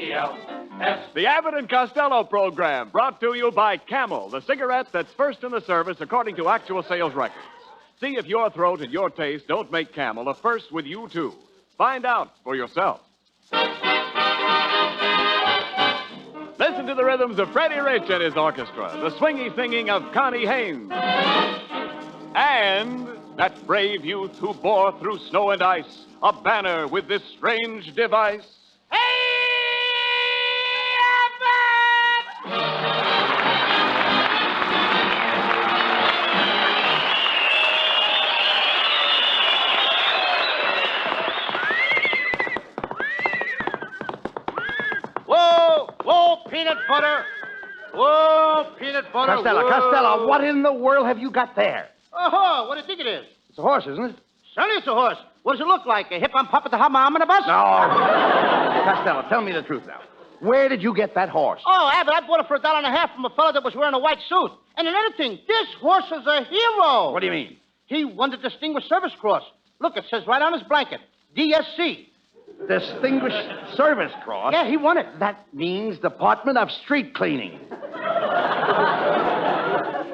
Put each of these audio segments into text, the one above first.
C-O-S-T-L-O-S. The Abbott and Costello program, brought to you by Camel, the cigarette that's first in the service according to actual sales records. See if your throat and your taste don't make Camel a first with you, too. Find out for yourself. Listen to the rhythms of Freddie Rich and his orchestra, the swingy singing of Connie Haines, and that brave youth who bore through snow and ice a banner with this strange device. Hey, Abbott! Whoa, peanut butter. Whoa, peanut butter. Costello, what in the world have you got there? Oh, what do you think it is? It's a horse, isn't it? Certainly it's a horse. What does it look like? A hip-on-pop at the omnibus? No. Costello, tell me the truth now. Where did you get that horse? Oh, Abbott, I bought it for $1.50 from a fellow that was wearing a white suit. And another thing, this horse is a hero. What do you mean? He won the Distinguished Service Cross. Look, it says right on his blanket, DSC. Distinguished Service Cross? Yeah, he won it. That means Department of Street Cleaning.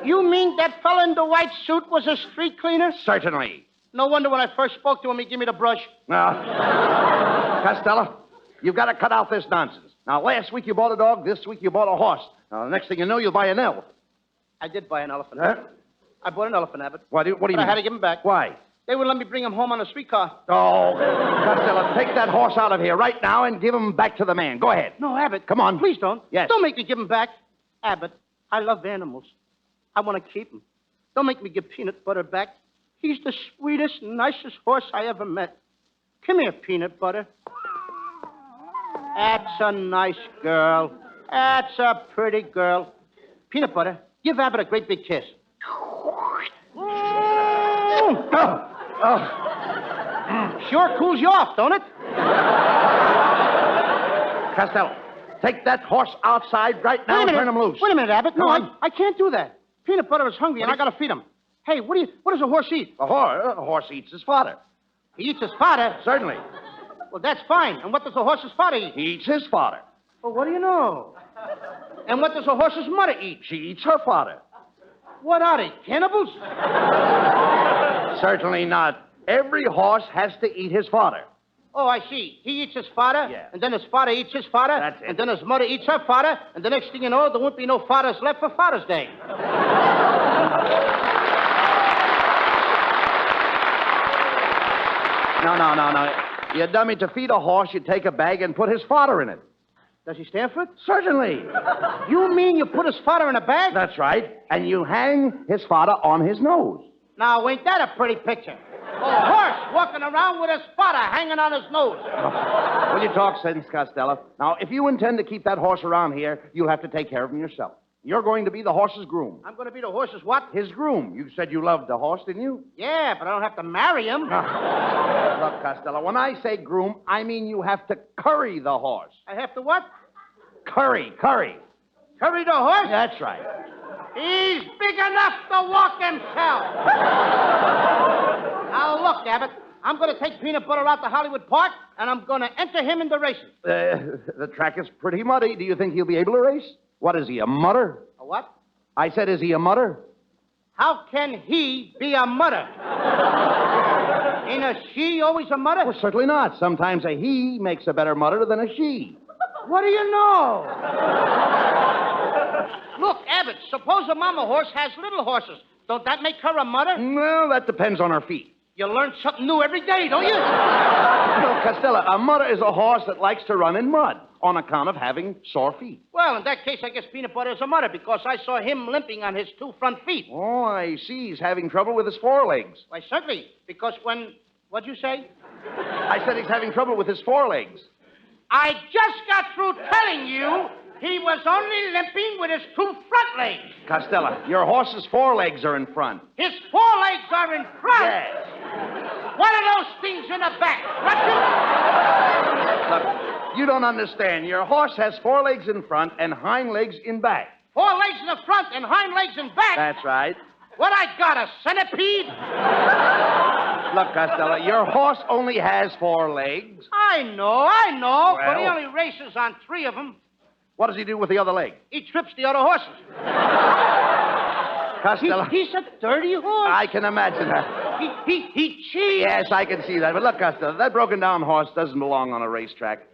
You mean that fella in the white suit was a street cleaner? Certainly. No wonder when I first spoke to him, he gave me the brush. Now, Costello, you've got to cut out this nonsense. Now, last week you bought a dog, this week you bought a horse. Now, the next thing you know, you'll buy an elephant. I did buy an elephant. Huh? I bought an elephant, Abbott. What do you But mean? I had to give him back. Why? They wouldn't let me bring him home on a streetcar. Oh, Costello, take that horse out of here right now and give him back to the man. Go ahead. No, Abbott. Come on. Please don't. Yes. Don't make me give him back. Abbott, I love animals. I want to keep him. Don't make me give Peanut Butter back. He's the sweetest, nicest horse I ever met. Come here, Peanut Butter. That's a nice girl. That's a pretty girl. Peanut Butter, give Abbott a great big kiss. Sure cools you off, don't it? Costello, take that horse outside right now and turn him loose. Wait a minute, Abbott. Come No, on. I can't do that. Peanut Butter is hungry, and I got to feed him. Hey, what does a horse eat? A horse eats his fodder. He eats his fodder. Certainly. Well, that's fine. And what does a horse's fodder eat? He eats his fodder. Well, what do you know? And what does a horse's mother eat? She eats her fodder. What are they, cannibals? Certainly not. Every horse has to eat his fodder. Oh, I see. He eats his fodder, Yeah. and then his father eats his fodder, That's it. and then his mother eats her fodder, and the next thing you know, there won't be no fathers left for Father's Day. No. You dummy, to feed a horse, you take a bag and put his fodder in it. Does he stand for it? Certainly. You mean you put his fodder in a bag? That's right. And you hang his fodder on his nose. Now, ain't that a pretty picture? A horse walking around with his fodder hanging on his nose. Will you talk sense, Costello? Now, if you intend to keep that horse around here, you'll have to take care of him yourself. You're going to be the horse's groom. I'm going to be the horse's what? His groom. You said you loved the horse, didn't you? Yeah, but I don't have to marry him. Look, Costello, when I say groom, I mean you have to curry the horse. I have to what? Curry. Curry the horse? That's right. He's big enough to walk himself. Now, look, Abbott. I'm going to take Peanut Butter out to Hollywood Park, and I'm going to enter him in the races. The track is pretty muddy. Do you think he'll be able to race? What is he, a mutter? A what? I said, is he a mutter? How can he be a mother? Ain't a she always a mother? Well, certainly not. Sometimes a he makes a better mutter than a she. What do you know? Look, Abbott, suppose a mama horse has little horses. Don't that make her a mother? Well, that depends on her feet. You learn something new every day, don't you? No, Costello, a mutter is a horse that likes to run in mud on account of having sore feet. Well, in that case, I guess Peanut Butter is a mother because I saw him limping on his two front feet. Oh, I see. He's having trouble with his forelegs. Why, certainly, because when... What'd you say? I said he's having trouble with his forelegs. I just got through telling you he was only limping with his two front legs. Costello, your horse's forelegs are in front. His forelegs are in front? Yes. What are those things in the back? Look, you don't understand. Your horse has forelegs in front and hind legs in back. Four legs in the front and hind legs in back? That's right. What I got, a centipede? Look, Costello, your horse only has 4 legs. I know, but he Well? only races on 3 of them. What does he do with the other leg? He trips the other horses. Costello. He's a dirty horse. I can imagine that. He cheats. Yes, I can see that. But look, Costello, that broken down horse doesn't belong on a racetrack.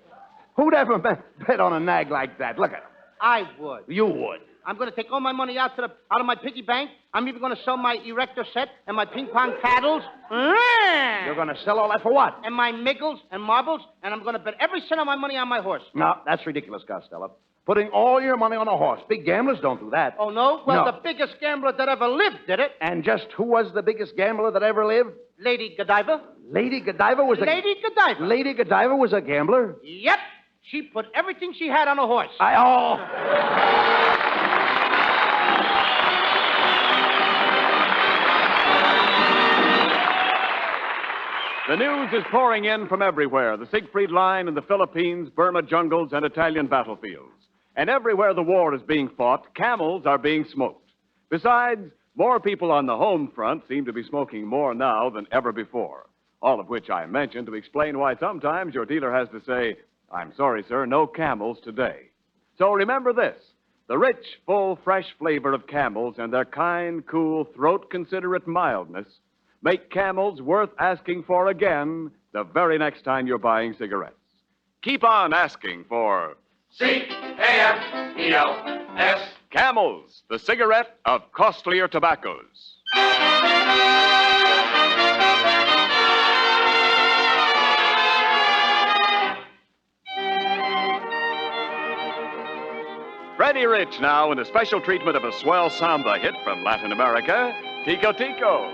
Who'd ever bet on a nag like that? Look at him. I would. You would. I'm going to take all my money out of my piggy bank. I'm even going to sell my erector set and my ping pong paddles. You're going to sell all that for what? And my miggles and marbles, and I'm going to bet every cent of my money on my horse. No, that's ridiculous, Costello. Putting all your money on a horse. Big gamblers don't do that. Oh, no? Well, No. the biggest gambler that ever lived did it. And just who was the biggest gambler that ever lived? Lady Godiva. Lady Godiva was a... Lady Godiva. Lady Godiva was a gambler? Yep. She put everything she had on a horse. The news is pouring in from everywhere. The Siegfried Line in the Philippines, Burma jungles, and Italian battlefields. And everywhere the war is being fought, camels are being smoked. Besides, more people on the home front seem to be smoking more now than ever before. All of which I mention to explain why sometimes your dealer has to say, "I'm sorry, sir, no camels today." So remember this. The rich, full, fresh flavor of camels and their kind, cool, throat-considerate mildness make camels worth asking for again the very next time you're buying cigarettes. Keep on asking for C-A-M-E-L-S. Camels, the cigarette of costlier tobaccos. Freddie Rich now in a special treatment of a swell samba hit from Latin America, Tico Tico.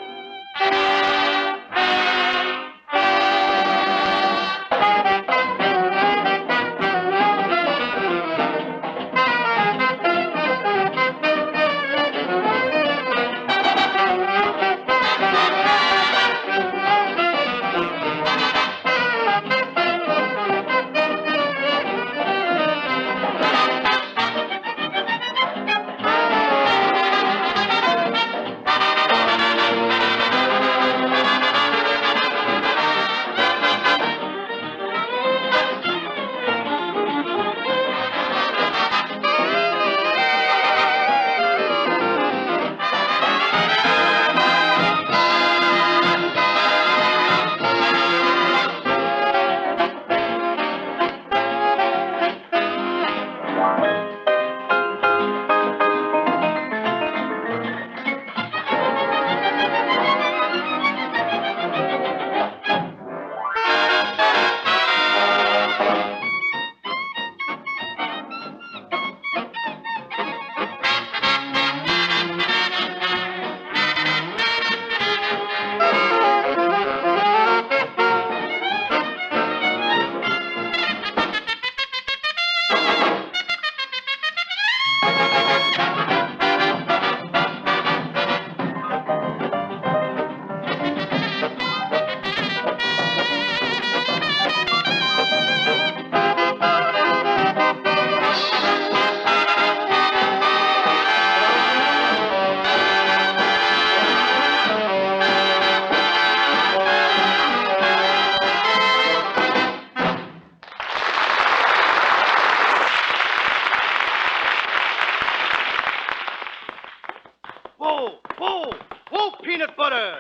Whoa, peanut butter.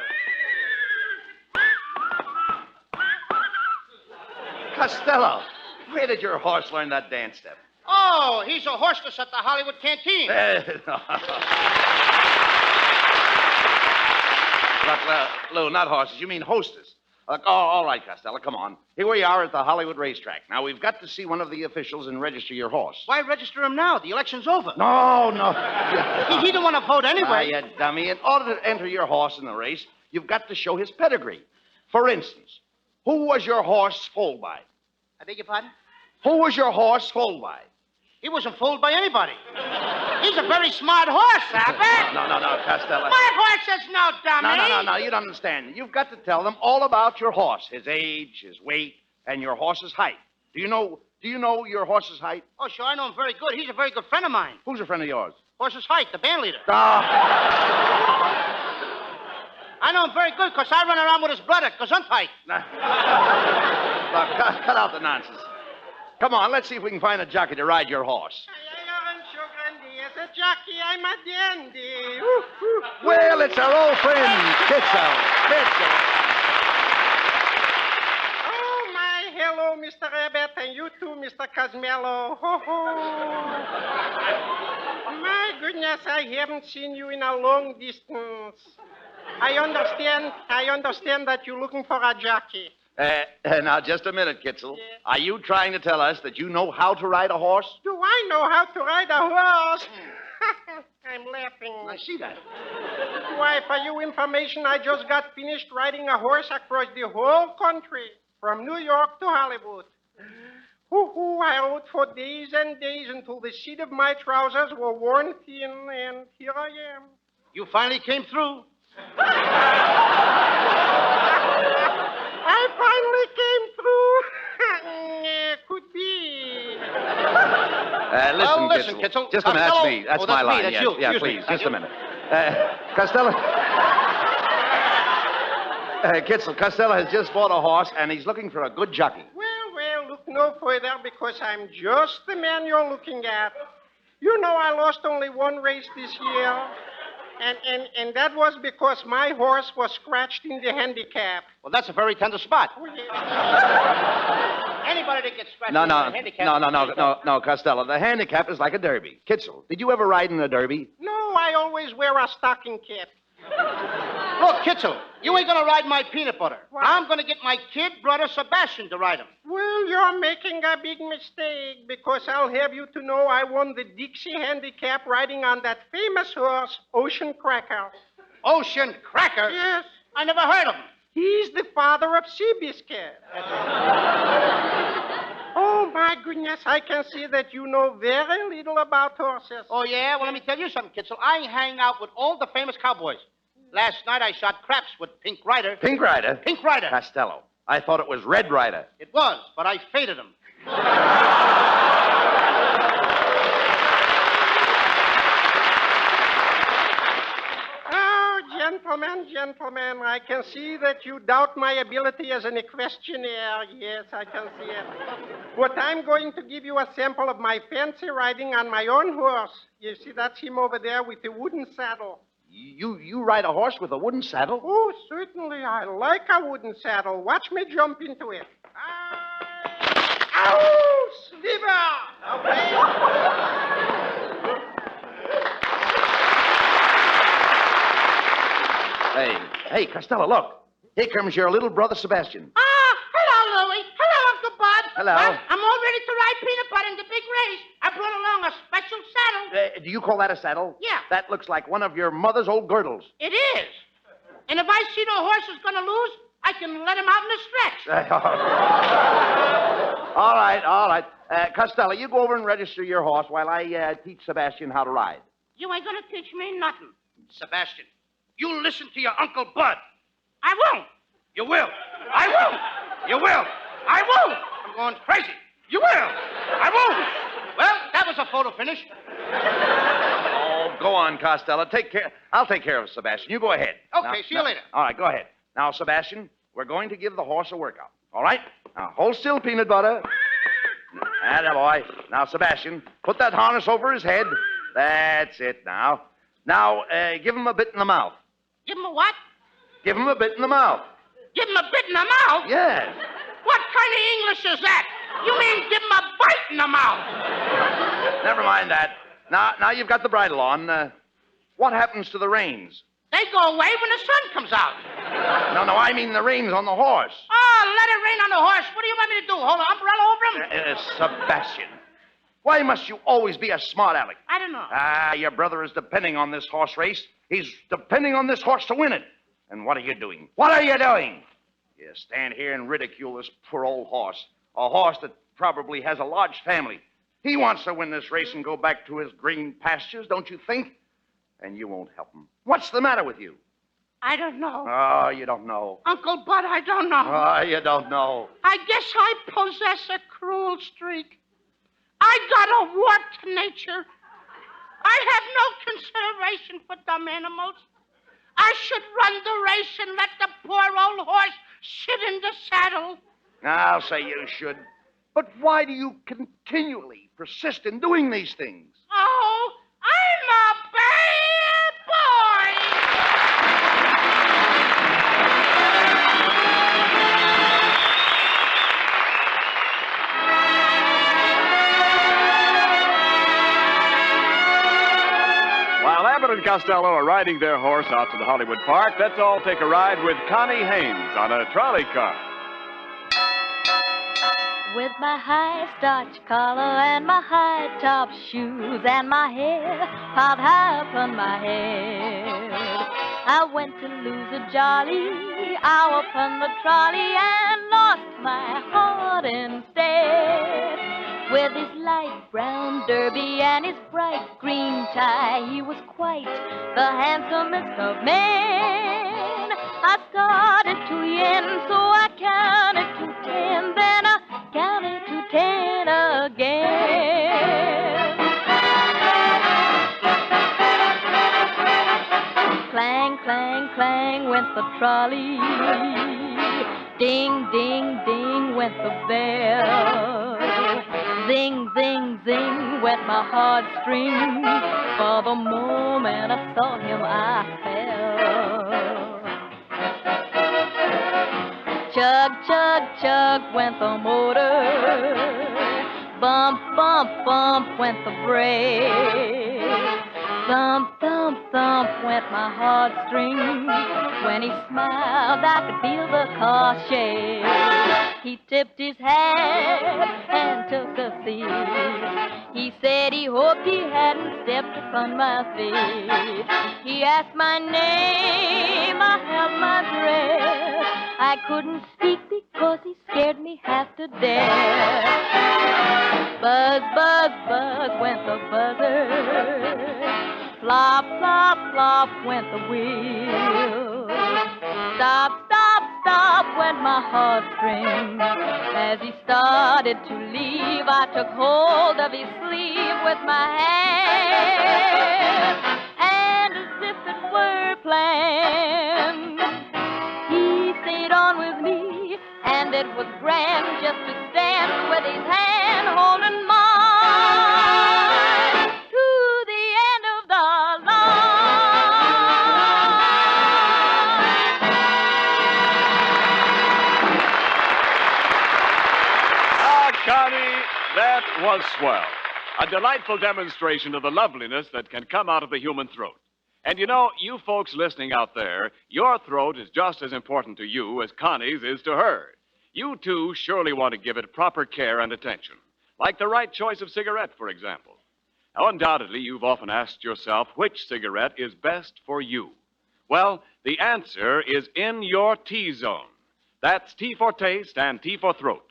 Costello, where did your horse learn that dance step? Oh, he's a hostess at the Hollywood Canteen. Look, Lou, not horses. You mean hostess. All right, Costello, come on. Here we are at the Hollywood racetrack. Now, we've got to see one of the officials and register your horse. Why register him now? The election's over. No. He don't want to vote anyway. You dummy. In order to enter your horse in the race, you've got to show his pedigree. For instance, who was your horse foaled by? I beg your pardon? Who was your horse foaled by? He wasn't fooled by anybody. He's a very smart horse, Abbott. No, Costello. My horse says no, dummy. No, you don't understand. You've got to tell them all about your horse, his age, his weight, and your horse's height. Do you know your horse's height? Oh, sure, I know him very good. He's a very good friend of mine. Who's a friend of yours? Horse's height, the band leader. I know him very good because I run around with his brother, Gesundheit. Look, cut out the nonsense. Come on, let's see if we can find a jockey to ride your horse. As a jockey, I'm a dandy. Well, it's our old friend, Kitzel. Oh, my hello, Mr. Abbott, and you too, Mr. Costello. Ho, ho. My goodness, I haven't seen you in a long distance. I understand that you're looking for a jockey. Now, just a minute, Kitzel. Yeah. Are you trying to tell us that you know how to ride a horse? Do I know how to ride a horse? I'm laughing. I see that. Why, for your information, I just got finished riding a horse across the whole country, from New York to Hollywood. I rode for days and days until the seat of my trousers were worn thin, and here I am. You finally came through. I finally came through. Could be. Listen, Kitzel. Just a minute. That's me. That's my line. That's yes. you. Yeah, Excuse please. me. Just a minute. Costello. Costello has just bought a horse, and he's looking for a good jockey. Well, look no further because I'm just the man you're looking at. You know I lost only one race this year. And that was because my horse was scratched in the handicap. Well, that's a very tender spot. Oh, yeah. Anybody that gets scratched in the handicap... No, Costello. The handicap is like a derby. Kitzel, did you ever ride in a derby? No, I always wear a stocking cap. Look, Kitzel, you ain't gonna ride my peanut butter. What? I'm gonna get my kid brother Sebastian to ride him. Well, you're making a big mistake because I'll have you to know I won the Dixie Handicap riding on that famous horse, Ocean Cracker. Ocean Cracker? Yes. I never heard of him. He's the father of Seabiscuit. Oh, my goodness, I can see that you know very little about horses. Oh, yeah? Well, let me tell you something, Kitzel. I hang out with all the famous cowboys. Last night I shot craps with Pink Rider. Pink Rider? Pink Rider. Costello. I thought it was Red Rider. It was, but I faded him. Oh, gentlemen, I can see that you doubt my ability as an equestrianer. Yes, I can see it. But I'm going to give you a sample of my fancy riding on my own horse. You see, that's him over there with the wooden saddle. You ride a horse with a wooden saddle? Oh, certainly. I like a wooden saddle. Watch me jump into it. Ow! Sliver! Hey, Costello, look. Here comes your little brother Sebastian. Hello, Louie. Hello, Uncle Bud. Hello. Well, I'm all ready to ride Peanut Butter in the big race. I brought along a special saddle. Do you call that a saddle? Yeah. That looks like one of your mother's old girdles. It is. And if I see no horse is going to lose, I can let him out in the stretch. All right. Costello, you go over and register your horse while I teach Sebastian how to ride. You ain't going to teach me nothing. Sebastian, you listen to your Uncle Bud. I won't. You will. I won't. You will. I won't. I'm going crazy. You will. I won't. Well, that was a photo finish. Oh, go on, Costello. I'll take care of Sebastian. You go ahead. Okay, see you later. All right, go ahead. Now, Sebastian, we're going to give the horse a workout. All right? Now, hold still, Peanut Butter. Atta boy. Now, Sebastian, put that harness over his head. That's it now. Now, give him a bit in the mouth. Give him a what? Give him a bit in the mouth. Give him a bit in the mouth? Yes. What kind of English is that? You mean give him a bite in the mouth? Never mind that. Now you've got the bridle on. What happens to the reins? They go away when the sun comes out. No, I mean the reins on the horse. Oh, let it rain on the horse. What do you want me to do? Hold an umbrella over him? Sebastian, why must you always be a smart aleck? I don't know. Your brother is depending on this horse race. He's depending on this horse to win it. And what are you doing? What are you doing? You stand here and ridicule this poor old horse. A horse that probably has a large family. He wants to win this race and go back to his green pastures, don't you think? And you won't help him. What's the matter with you? I don't know. Oh, you don't know. Uncle Bud, I don't know. Oh, you don't know. I guess I possess a cruel streak. I got a warped nature. I have no consideration for dumb animals. I should run the race and let the poor old horse sit in the saddle. I'll say you should. But why do you continually persist in doing these things? Oh, I'm a bad boy. While Abbott and Costello are riding their horse out to the Hollywood Park, let's all take a ride with Connie Haines on a trolley car. With my high starch collar and my high top shoes and my hair piled high upon my head, I went to lose a jolly hour upon the trolley and lost my heart instead. With his light brown derby and his bright green tie, he was quite the handsomest of men. I started to yen, so I counted to 10, then I counted to 10 again. Clang, clang, clang went the trolley. Ding, ding, ding went the bell. Zing, zing, zing went my heartstrings. For the moment I saw him, I fell. Chug, chug, chug went the motor. Bump, bump, bump went the brake. Thump, thump, thump went my heartstrings. When he smiled, I could feel the car shake. He tipped his hat and took a seat. He said he hoped he hadn't stepped upon my feet. He asked my name, I held my breath. I couldn't speak because he scared me half to death. Buzz, buzz, buzz went the buzzer. Flop, flop, flop went the wheel. Stop, stop, stop went my heartstrings. As he started to leave, I took hold of his sleeve with my hand. And as if it were planned, he stayed on with me, and it was grand just to stand with his hand holding mine. Connie, that was swell. A delightful demonstration of the loveliness that can come out of the human throat. And you know, you folks listening out there, your throat is just as important to you as Connie's is to her. You, too, surely want to give it proper care and attention. Like the right choice of cigarette, for example. Now, undoubtedly, you've often asked yourself which cigarette is best for you. Well, the answer is in your T-zone. That's T for taste and T for throat.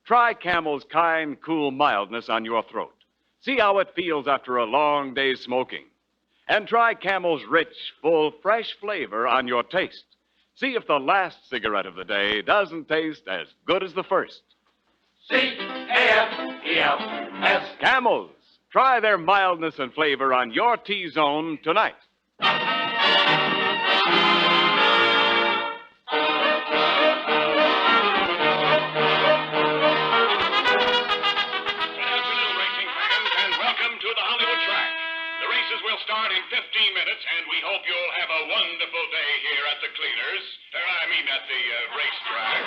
Try Camel's kind, cool mildness on your throat. See how it feels after a long day's smoking. And try Camel's rich, full, fresh flavor on your taste. See if the last cigarette of the day doesn't taste as good as the first. C-A-M-E-L-S. Camels. Try their mildness and flavor on your T-zone tonight. Will start in 15 minutes, and we hope you'll have a wonderful day here at the cleaners. At the racetrack.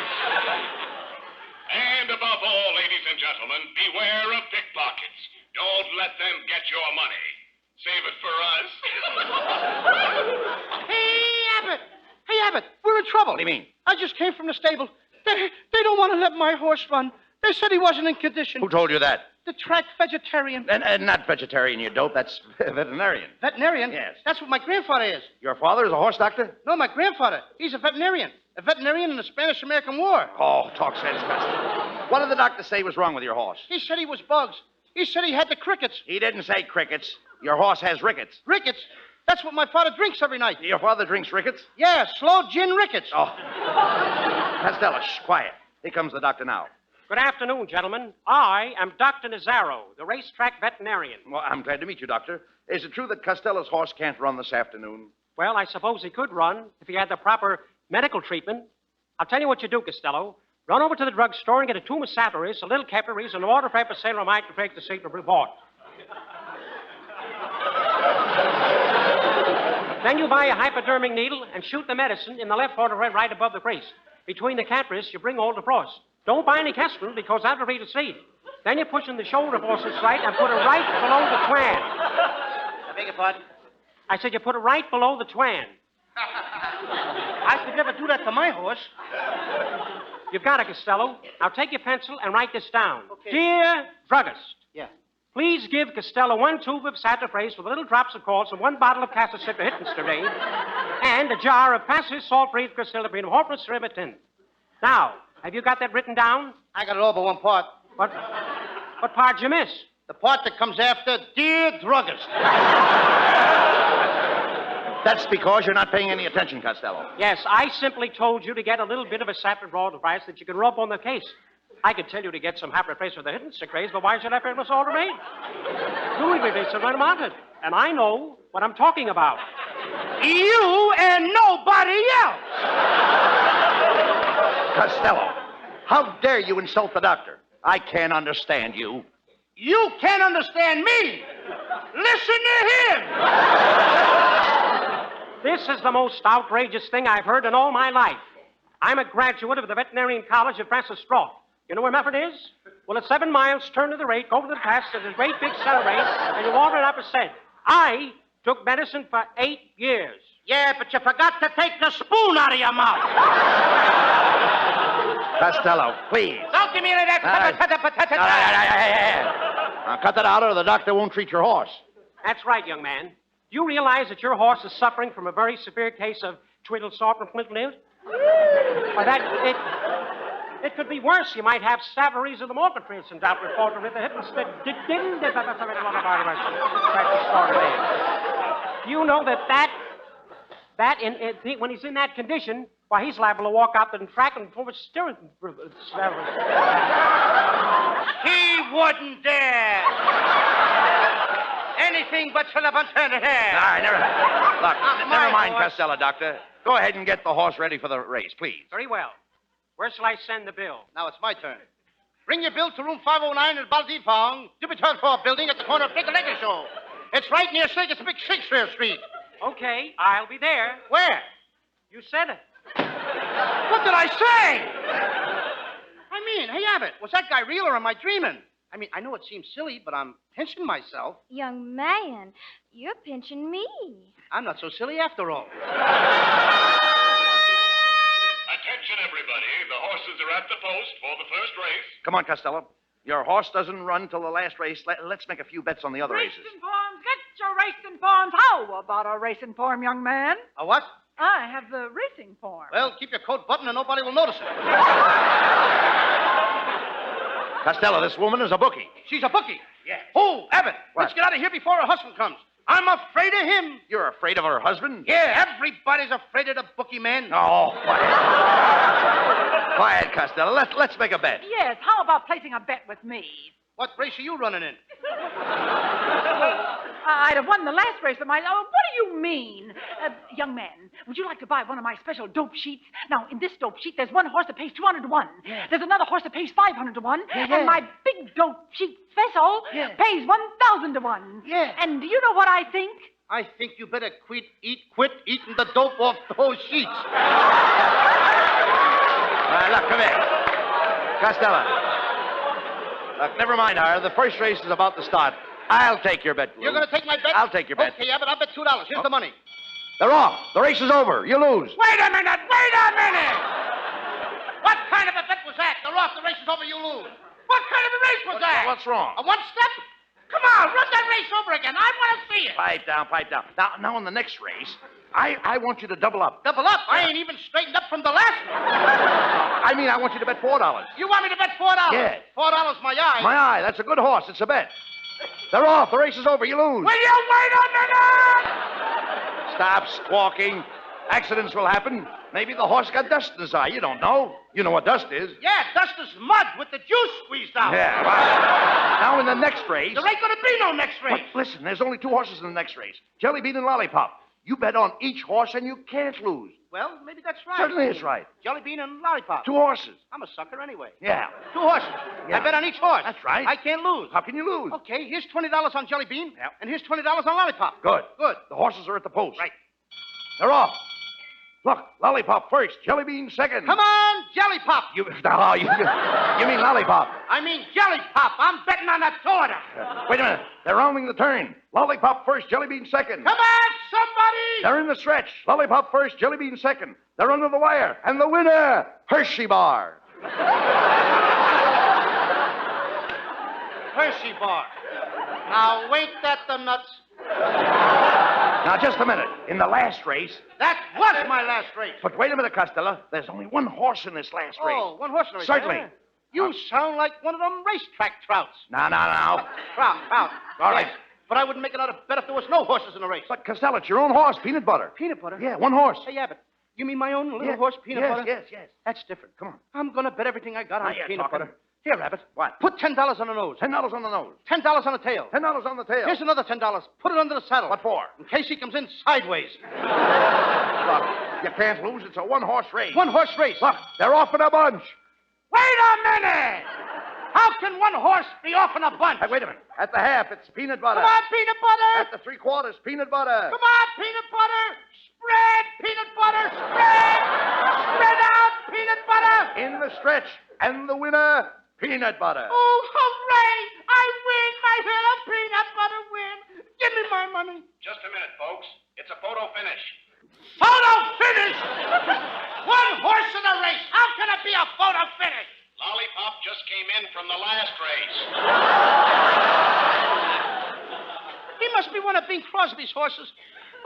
And above all, ladies and gentlemen, beware of pickpockets. Don't let them get your money. Save it for us. Hey, Abbott, we're in trouble. What do you mean? I just came from the stable. They don't want to let my horse run. They said he wasn't in condition. Who told you that? The track vegetarian. And not vegetarian, you dope. That's veterinarian. Veterinarian? Yes. That's what my grandfather is. Your father is a horse doctor? No, my grandfather. He's a veterinarian. A veterinarian in the Spanish-American War. Oh, talk sense, Costello. What did the doctor say was wrong with your horse? He said he was bugs. He said he had the crickets. He didn't say crickets. Your horse has rickets. Rickets? That's what my father drinks every night. Your father drinks rickets? Yeah, slow gin rickets. Oh. Costello, shh, quiet. Here comes the doctor now. Good afternoon, gentlemen. I am Dr. Nazaro, the racetrack veterinarian. Well, I'm glad to meet you, Doctor. Is it true that Costello's horse can't run this afternoon? Well, I suppose he could run if he had the proper medical treatment. I'll tell you what you do, Costello. Run over to the drugstore and get a tube of Satoris, a little capillaries, and a water for sailor might to take the secret report. Then you buy a hypodermic needle and shoot the medicine in the left quarter right above the crease. Between the capillaries, you bring all the frost. Don't buy any Kestrel because that'll read a seed. Then you push in the shoulder forces right and put it right below the twan. I beg your pardon? I said you put it right below the twan. I could never do that to my horse. You've got it, Costello. Now take your pencil and write this down. Okay. Dear druggist. Yeah. Please give Costello 1 tube of saturase with little drops of quartz and 1 bottle of cassacitrahydrin and a jar of passive salt-free crystallopine of horpus cerebratin. Now, have you got that written down? I got it all but one part. What part you miss? The part that comes after Dear Druggist. That's because you're not paying any attention, Costello. Yes, I simply told you to get a little bit of a satin raw device that you can rub on the case. I could tell you to get some hap replace with the hidden secrets, but why should I pay all the rate? Doing with it's a run mounted, and I know what I'm talking about. You and nobody else. Costello, how dare you insult the doctor? I can't understand you. You can't understand me. Listen to him. This is the most outrageous thing I've heard in all my life. I'm a graduate of the Veterinarian College at Francis Straw. You know where Mefford is? Well, it's 7 miles, turn to the right, go to the pass, there's a great big celebrate, and you water it up a cent. I took medicine for 8 years. Yeah, but you forgot to take the spoon out of your mouth. Costello, please. Don't give me any of that. Now, cut that out or the doctor won't treat your horse. That's right, young man. You realize that your horse is suffering from a very severe case of twiddle salt and flint. Why, it could be worse. You might have Savaries of the Morganfields and doubt reporter with the hip and You know when he's in that condition, why, he's liable to walk out and track and forward steering. He wouldn't dare. Anything but Philip-Antoine hair. Look, never mind, Costello, Doctor. Go ahead and get the horse ready for the race, please. Very well. Where shall I send the bill? Now it's my turn. Bring your bill to room 509 in Baldifong, Dubiton 4 building at the corner of Piccadilly Show. It's right near Shakespeare Street. Okay, I'll be there. Where? You said it. What did I say? I mean, hey, Abbott, was that guy real or am I dreaming? I mean, I know it seems silly, but I'm pinching myself. Young man, you're pinching me. I'm not so silly after all. Attention, everybody. The horses are at the post for the first race. Come on, Costello. Your horse doesn't run till the last race. Let's make a few bets on the other races. Racing forms, get your racing forms. How about a racing form, young man? A what? I have the racing form. Well, keep your coat buttoned and nobody will notice it. Costello, this woman is a bookie. She's a bookie? Yeah. Oh, Abbott, What? let's get out of here before her husband comes. I'm afraid of him. You're afraid of her husband? Yeah, everybody's afraid of the bookie man. Oh, quiet. Quiet, Costello. Let's make a bet. Yes, how about placing a bet with me? What race are you running in? I'd have won the last race of mine. Oh, what do you mean? Young man, would you like to buy one of my special dope sheets? Now, in this dope sheet, there's one horse that pays 200 to 1. Yeah. There's another horse that pays 500 to 1. Yeah. And my big dope sheet special pays 1,000 to 1. Yeah. And do you know what I think? I think you better quit eating the dope off those sheets. Look, come here. Costello. Look, never mind her. The first race is about to start. I'll take your bet, Lou. You're going to take my bet? I'll take your bet. Okay, Abbott, I'll bet $2. Here's the money. They're off. The race is over. You lose. Wait a minute! What kind of a bet was that? They're off, the race is over, you lose. What kind of a race was that? What's wrong? A one-step? Come on, run that race over again. I want to see it. Pipe down. Now, in the next race, I want you to double up. Double up? I ain't even straightened up from the last one. I mean, I want you to bet $4. You want me to bet $4? Yeah. $4 my eye. My eye. That's a good horse. It's a bet. They're off. The race is over. You lose. Will you wait a minute? Stop squawking. Accidents will happen. Maybe the horse got dust in his eye. You don't know. You know what dust is. Yeah, dust is mud with the juice squeezed out. Yeah, right. Now, in the next race... There ain't going to be no next race. But listen, there's only 2 horses in the next race. Jelly Bean and Lollipop. You bet on each horse and you can't lose. Well, maybe that's right. Certainly it's right. Jelly bean and lollipop. 2 horses. I'm a sucker anyway. Yeah. 2 horses. Yeah. I bet on each horse. That's right. I can't lose. How can you lose? Okay, here's $20 on jelly bean. Yeah. And here's $20 on lollipop. Good. Good. The horses are at the post. Right. They're off. Look, lollipop first, jelly bean second. Come on, jelly pop. You mean lollipop. I mean jelly pop. I'm betting on the two of them. Wait a minute. They're rounding the turn. Lollipop first, jelly bean second. Come on, somebody. They're in the stretch. Lollipop first, jelly bean second. They're under the wire. And the winner, Hershey Bar. Hershey bar. Now, ain't that the nuts? Now, just a minute. In the last race... That was my last race. But wait a minute, Costello. There's only 1 horse in this last race. Oh, 1 horse in the race. Certainly. Yeah. You sound like one of them racetrack trouts. No. Trout. All right. Yes, but I wouldn't make another bet if there was no horses in the race. But, Costello, it's your own horse, Peanut Butter. Peanut butter? Yeah, 1 horse. Hey, Abbott, you mean my own little horse, Peanut Butter? Yes. That's different. Come on. I'm going to bet everything I got on Now you're peanut talking. butter. Here, Abbott. What? Put $10 on the nose. $10 on the nose. $10 on the tail. $10 on the tail. Here's another $10. Put it under the saddle. What for? In case he comes in sideways. Look, you can't lose. It's a 1-horse race. 1 horse race. Look, they're off in a bunch. Wait a minute! How can 1 horse be off in a bunch? Hey, wait a minute. At the half, it's Peanut Butter. Come on, Peanut Butter! At the 3/4, Peanut Butter. Come on, Peanut Butter! Spread, Peanut Butter, spread! Spread out, Peanut Butter! In the stretch. And the winner, Peanut Butter. Oh, hooray! I win! My little peanut butter win! Give me my money. Just a minute, folks. It's a photo finish. Photo finish! 1 horse in a race. How can it be a photo finish? Lollipop just came in from the last race. He must be one of Bing Crosby's horses.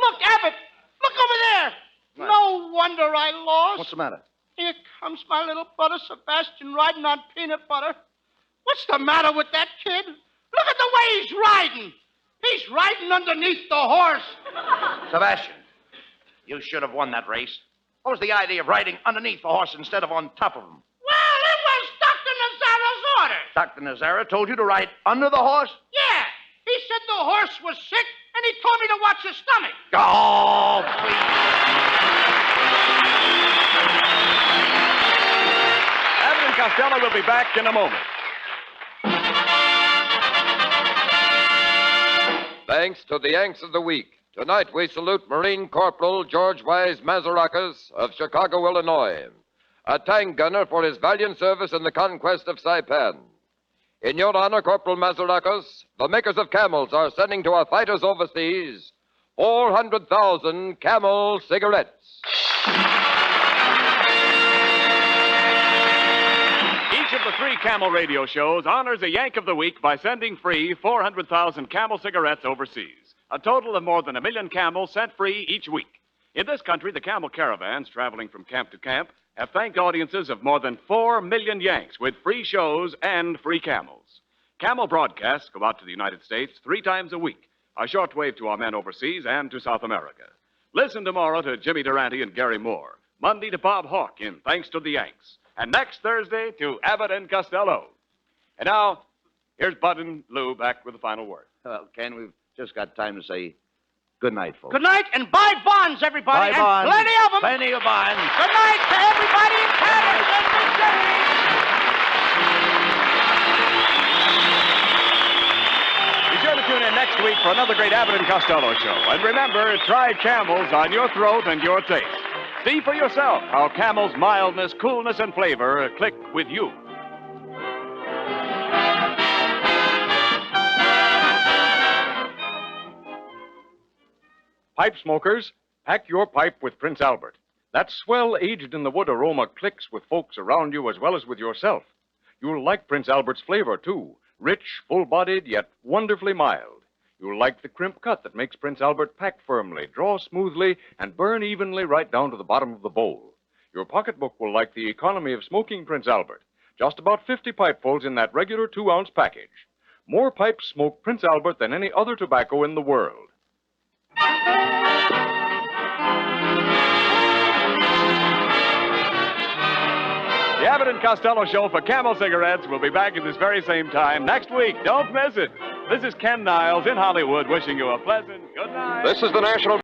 Look, Abbott. Look over there. What? No wonder I lost. What's the matter? Here comes my little brother Sebastian riding on peanut butter. What's the matter with that kid? Look at the way he's riding. He's riding underneath the horse. Sebastian, you should have won that race. What was the idea of riding underneath the horse instead of on top of him? Well, it was Dr. Nazzaro's orders. Dr. Nazzaro told you to ride under the horse? Yeah. He said the horse was sick, and he told me to watch his stomach. Oh, please. Abbott and Costello will be back in a moment. Thanks to the Yanks of the Week. Tonight we salute Marine Corporal George Wise Mazarakis of Chicago, Illinois, a tank gunner for his valiant service in the conquest of Saipan. In your honor, Corporal Mazarakis, the makers of Camels are sending to our fighters overseas 400,000 Camel cigarettes. Each of the 3 Camel radio shows honors a Yank of the Week by sending free 400,000 Camel cigarettes overseas. A total of more than 1 million Camels sent free each week. In this country, the Camel caravans traveling from camp to camp have thanked audiences of more than 4 million Yanks with free shows and free Camels. Camel broadcasts go out to the United States 3 times a week, a shortwave to our men overseas and to South America. Listen tomorrow to Jimmy Durante and Gary Moore, Monday to Bob Hawke in Thanks to the Yanks, and next Thursday to Abbott and Costello. And now, here's Bud and Lou back with the final word. Well, Ken, we've just got time to say good night, folks. Good night, and buy bonds, everybody. Buy bonds. And plenty of them. Plenty of bonds. Good night to everybody in Paris and New Jersey. Be sure to tune in next week for another great Abbott and Costello show. And remember, try Camels on your throat and your taste. See for yourself how Camel's mildness, coolness, and flavor click with you. Pipe smokers, pack your pipe with Prince Albert. That swell aged-in-the-wood aroma clicks with folks around you as well as with yourself. You'll like Prince Albert's flavor, too. Rich, full-bodied, yet wonderfully mild. You'll like the crimp cut that makes Prince Albert pack firmly, draw smoothly, and burn evenly right down to the bottom of the bowl. Your pocketbook will like the economy of smoking Prince Albert. Just about 50 pipefuls in that regular 2-ounce package. More pipes smoke Prince Albert than any other tobacco in the world. The Abbott and Costello show for Camel cigarettes will be back at this very same time next week. Don't miss it. This is Ken Niles in Hollywood wishing you a pleasant good night. This is the National